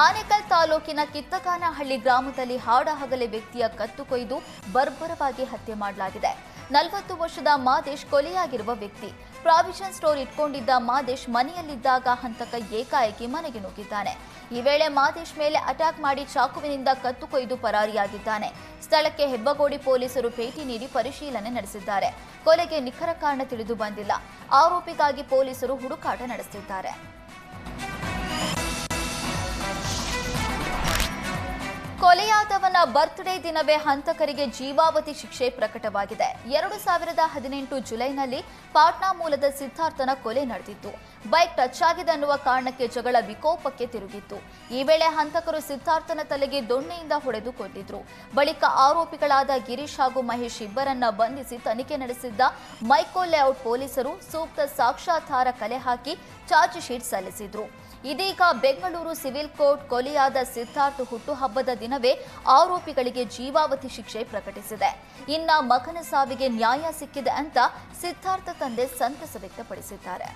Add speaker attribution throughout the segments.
Speaker 1: ಆನೇಕಲ್ ತಾಲೂಕಿನ ಕಿತ್ತಗಾನಹಳ್ಳಿ ಗ್ರಾಮದಲ್ಲಿ ಹಾಡಹಗಲೇ ವ್ಯಕ್ತಿಯ ಕತ್ತು ಕೊಯ್ದು ಬರ್ಬರವಾಗಿ ಹತ್ಯೆ ಮಾಡಲಾಗಿದೆ. 40 ವರ್ಷದ ಮಾದೇಶ್ ಕೊಲೆಯಾಗಿರುವ ವ್ಯಕ್ತಿ. ಪ್ರಾವಿಷನ್ ಸ್ಟೋರ್ ಇಟ್ಕೊಂಡಿದ್ದ ಮಾದೇಶ್ ಮನೆಯಲ್ಲಿದ್ದಾಗ ಹಂತಕ ಏಕಾಏಕಿ ಮನೆಗೆ ನುಗ್ಗಿದ್ದಾನೆ. ಈ ವೇಳೆ ಮಾದೇಶ್ ಮೇಲೆ ಅಟ್ಯಾಕ್ ಮಾಡಿ ಚಾಕುವಿನಿಂದ ಕತ್ತು ಕೊಯ್ದು ಪರಾರಿಯಾಗಿದ್ದಾನೆ. ಸ್ಥಳಕ್ಕೆ ಹೆಬ್ಬಗೋಡಿ ಪೊಲೀಸರು ಭೇಟಿ ನೀಡಿ ಪರಿಶೀಲನೆ ನಡೆಸಿದ್ದಾರೆ. ಕೊಲೆಗೆ ನಿಖರ ಕಾರಣ ತಿಳಿದು ಬಂದಿಲ್ಲ. ಆರೋಪಿಗಾಗಿ ಪೊಲೀಸರು ಹುಡುಕಾಟ ನಡೆಸುತ್ತಿದ್ದಾರೆ. ಕೊಲೆಯಾದವನ ಬರ್ತ್ಡೇ ದಿನವೇ ಹಂತಕರಿಗೆ ಜೀವಾವಧಿ ಶಿಕ್ಷೆ ಪ್ರಕಟವಾಗಿದೆ. 2018 ಜುಲೈನಲ್ಲಿ ಪಾಟ್ನಾ ಮೂಲದ ಸಿದ್ಧಾರ್ಥನ ಕೊಲೆ ನಡೆದಿತ್ತು. ಬೈಕ್ ಟಚ್ ಆಗಿದೆ ಅನ್ನುವ ಕಾರಣಕ್ಕೆ ಜಗಳ ವಿಕೋಪಕ್ಕೆ ತಿರುಗಿತ್ತು. ಈ ವೇಳೆ ಹಂತಕರು ಸಿದ್ಧಾರ್ಥನ ತಲೆಗೆ ದೊಣ್ಣೆಯಿಂದ ಹೊಡೆದು ಕೊಂದಿದ್ರು. ಬಳಿಕ ಆರೋಪಿಗಳಾದ ಗಿರೀಶ್ ಹಾಗೂ ಮಹೇಶ್ ಇಬ್ಬರನ್ನ ಬಂಧಿಸಿ ತನಿಖೆ ನಡೆಸಿದ್ದ ಮೈಕೋ ಲೇಔಟ್ ಪೊಲೀಸರು ಸೂಕ್ತ ಸಾಕ್ಷ್ಯಾಧಾರ ಕಲೆ ಹಾಕಿ ಚಾರ್ಜ್ ಶೀಟ್ ಸಲ್ಲಿಸಿದ್ರು. ಇದೀಗ ಬೆಂಗಳೂರು ಸಿವಿಲ್ ಕೋರ್ಟ್ ಕೊಲೆಯಾದ ಸಿದ್ಧಾರ್ಥ್ ಹುಟ್ಟುಹಬ್ಬದ ದಿನವೇ ಆರೋಪಿಗಳಿಗೆ ಜೀವಾವಧಿ ಶಿಕ್ಷೆ ಪ್ರಕಟಿಸಿದೆ. ಇನ್ನ ಮಗನ ಸಾವಿಗೆ ನ್ಯಾಯ ಸಿಕ್ಕಿದೆ ಅಂತ ಸಿದ್ಧಾರ್ಥ ತಂದೆ ಸಂತಸ ವ್ಯಕ್ತಪಡಿಸಿದ್ದಾರೆ.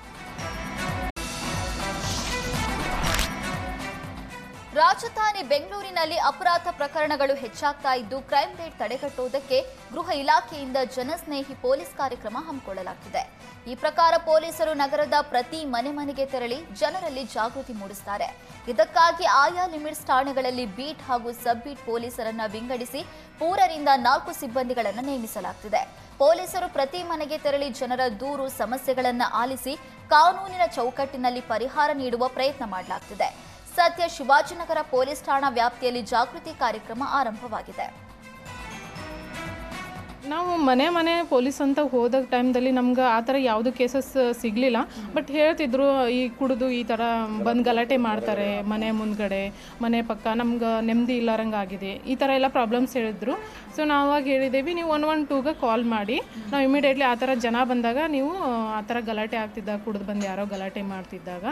Speaker 1: ರಾಜಧಾನಿ ಬೆಂಗಳೂರಿನಲ್ಲಿ ಅಪರಾಧ ಪ್ರಕರಣಗಳು ಹೆಚ್ಚಾಗ್ತಾ ಇದ್ದು, ಕ್ರೈಂ ರೇಟ್ ತಡೆಗಟ್ಟುವುದಕ್ಕೆ ಗೃಹ ಇಲಾಖೆಯಿಂದ ಜನಸ್ನೇಹಿ ಪೊಲೀಸ್ ಕಾರ್ಯಕ್ರಮ ಹಮ್ಮಿಕೊಳ್ಳಲಾಗಿದೆ. ಈ ಪ್ರಕಾರ ಪೊಲೀಸರು ನಗರದ ಪ್ರತಿ ಮನೆಗೆ ತೆರಳಿ ಜನರಲ್ಲಿ ಜಾಗೃತಿ ಮೂಡಿಸುತ್ತಾರೆ. ಇದಕ್ಕಾಗಿ ಆಯಾ ಲಿಮಿಟ್ಸ್ ಠಾಣೆಗಳಲ್ಲಿ ಬೀಟ್ ಹಾಗೂ ಸಬ್ ಬೀಟ್ ಪೊಲೀಸರನ್ನ ವಿಂಗಡಿಸಿ 3ರಿಂದ 4 ಸಿಬ್ಬಂದಿಗಳನ್ನು ನೇಮಿಸಲಾಗುತ್ತಿದೆ. ಪೊಲೀಸರು ಪ್ರತಿ ಮನೆಗೆ ತೆರಳಿ ಜನರ ದೂರು ಸಮಸ್ಯೆಗಳನ್ನು ಆಲಿಸಿ ಕಾನೂನಿನ ಚೌಕಟ್ಟಿನಲ್ಲಿ ಪರಿಹಾರ ನೀಡುವ ಪ್ರಯತ್ನ ಮಾಡಲಾಗುತ್ತಿದೆ. ಸದ್ಯ ಶಿವಾಜಿನಗರ ಪೊಲೀಸ್ ಠಾಣಾ ವ್ಯಾಪ್ತಿಯಲ್ಲಿ ಜಾಗೃತಿ ಕಾರ್ಯಕ್ರಮ ಆರಂಭವಾಗಿದೆ.
Speaker 2: ನಾವು ಮನೆ ಪೊಲೀಸ್ ಅಂತ ಹೋದ ಟೈಮ್ದಲ್ಲಿ ನಮ್ಗೆ ಆ ಥರ ಯಾವುದು ಕೇಸಸ್ ಸಿಗಲಿಲ್ಲ. ಬಟ್ ಹೇಳ್ತಿದ್ರು ಈ ಕುಡಿದು ಈ ಥರ ಬಂದು ಗಲಾಟೆ ಮಾಡ್ತಾರೆ, ಮನೆ ಮುಂದ್ಗಡೆ ಮನೆ ಪಕ್ಕ ನಮ್ಗೆ ನೆಮ್ಮದಿ ಇಲ್ಲಾರಂಗಾಗಿದೆ, ಈ ಥರ ಎಲ್ಲ ಪ್ರಾಬ್ಲಮ್ಸ್ ಹೇಳಿದ್ರು. ಸೊ ನಾವಾಗ ಹೇಳಿದ್ದೀವಿ, ನೀವು 112ಗೆ ಕಾಲ್ ಮಾಡಿ, ನಾವು ಇಮಿಡಿಯೇಟ್ಲಿ ಆ ಥರ ಜನ ಬಂದಾಗ ನೀವು ಆ ಥರ ಗಲಾಟೆ ಆಗ್ತಿದ್ದಾಗ ಕುಡಿದು ಬಂದು ಯಾರೋ ಗಲಾಟೆ ಮಾಡ್ತಿದ್ದಾಗ,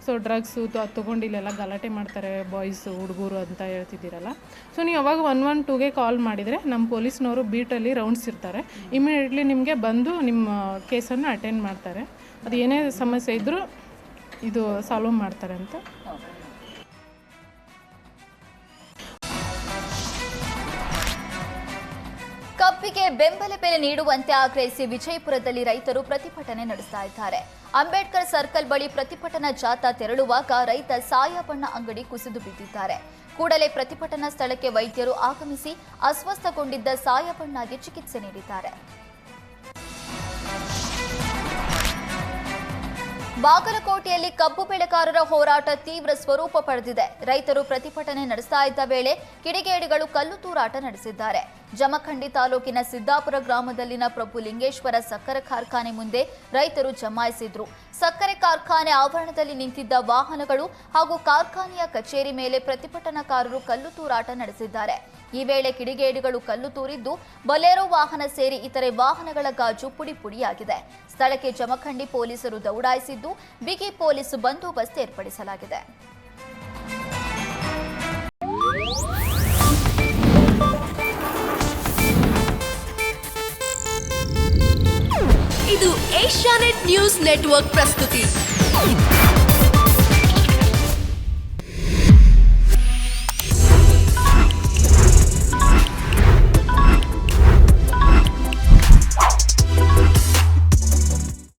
Speaker 2: ಸೊ ಡ್ರಗ್ಸು ತೊಗೊಂಡು ಇಲ್ಲೆಲ್ಲ ಗಲಾಟೆ ಮಾಡ್ತಾರೆ ಬಾಯ್ಸು ಹುಡುಗರು ಅಂತ ಹೇಳ್ತಿದ್ದೀರಲ್ಲ, ಸೊ ನೀವು ಅವಾಗ 112ಗೆ ಕಾಲ್ ಮಾಡಿದರೆ ನಮ್ಮ ಪೊಲೀಸ್ನವರು ಬೀಟಲ್ಲಿ ರೌಂಡ್ಸ್ ಇರ್ತಾರೆ. ಇಮಿಡಿಯೇಟ್ಲಿ ನಿಮಗೆ ಬಂದು ನಿಮ್ಮ ಕೇಸನ್ನು ಅಟೆಂಡ್ ಮಾಡ್ತಾರೆ. ಅದು ಏನೇ ಸಮಸ್ಯೆ ಇದ್ದರೂ ಇದು ಸಾಲ್ವ್ ಮಾಡ್ತಾರೆ ಅಂತ.
Speaker 1: ಕಬ್ಬಿಗೆ ಬೆಂಬಲ ಬೆಲೆ ನೀಡುವಂತೆ ಆಗ್ರಹಿಸಿ ವಿಜಯಪುರದಲ್ಲಿ ರೈತರು ಪ್ರತಿಭಟನೆ ನಡೆಸ್ತಾ ಇದ್ದಾರೆ. ಅಂಬೇಡ್ಕರ್ ಸರ್ಕಲ್ ಬಳಿ ಪ್ರತಿಭಟನಾ ಜಾಥಾ ತೆರಳುವಾಗ ರೈತ ಸಾಯಬಣ್ಣ ಅಂಗಡಿ ಕುಸಿದು ಬಿದ್ದಿದ್ದಾರೆ. ಕೂಡಲೇ ಪ್ರತಿಭಟನಾ ಸ್ಥಳಕ್ಕೆ ವೈದ್ಯರು ಆಗಮಿಸಿ ಅಸ್ವಸ್ಥಗೊಂಡಿದ್ದ ಸಾಯಬಣ್ಣಗೆ ಚಿಕಿತ್ಸೆ ನೀಡಿದ್ದಾರೆ. ಬಾಗಲಕೋಟೆಯಲ್ಲಿ ಕಬ್ಬು ಬೆಳೆಗಾರರ ಹೋರಾಟ ತೀವ್ರ ಸ್ವರೂಪ ಪಡೆದಿದೆ. ರೈತರು ಪ್ರತಿಭಟನೆ ನಡೆಸ್ತಾ ಇದ್ದ ವೇಳೆ ಕಿಡಿಗೇಡಿಗಳು ಕಲ್ಲು ತೂರಾಟ ನಡೆಸಿದ್ದಾರೆ. ಜಮಖಂಡಿ ತಾಲೂಕಿನ ಸಿದ್ದಾಪುರ ಗ್ರಾಮದಲ್ಲಿನ ಪ್ರಭು ಲಿಂಗೇಶ್ವರ ಸಕ್ಕರೆ ಕಾರ್ಖಾನೆ ಮುಂದೆ ರೈತರು ಜಮಾಯಿಸಿದ್ರು. ಸಕ್ಕರೆ ಕಾರ್ಖಾನೆ ಆವರಣದಲ್ಲಿ ನಿಂತಿದ್ದ ವಾಹನಗಳು ಹಾಗೂ ಕಾರ್ಖಾನೆಯ ಕಚೇರಿ ಮೇಲೆ ಪ್ರತಿಭಟನಾಕಾರರು ಕಲ್ಲು ತೂರಾಟ ನಡೆಸಿದ್ದಾರೆ. ಈ ವೇಳೆ ಕಿಡಿಗೇಡಿಗಳು ಕಲ್ಲು ತೂರಿದ್ದು ಬೊಲೆರೋ ವಾಹನ ಸೇರಿ ಇತರೆ ವಾಹನಗಳ ಗಾಜು ಪುಡಿ ಪುಡಿಯಾಗಿದೆ. ಸ್ಥಳಕ್ಕೆ ಜಮಖಂಡಿ ಪೊಲೀಸರು ದೌಡಾಯಿಸಿದ್ದು ಬಿಗಿ ಪೊಲೀಸ್ ಬಂದೋಬಸ್ತ್ ಏರ್ಪಡಿಸಲಾಗಿದೆ.
Speaker 3: ಇದು ಏಷ್ಯಾನೆಟ್ ನ್ಯೂಸ್ ನೆಟ್ವರ್ಕ್ ಪ್ರಸ್ತುತಿ.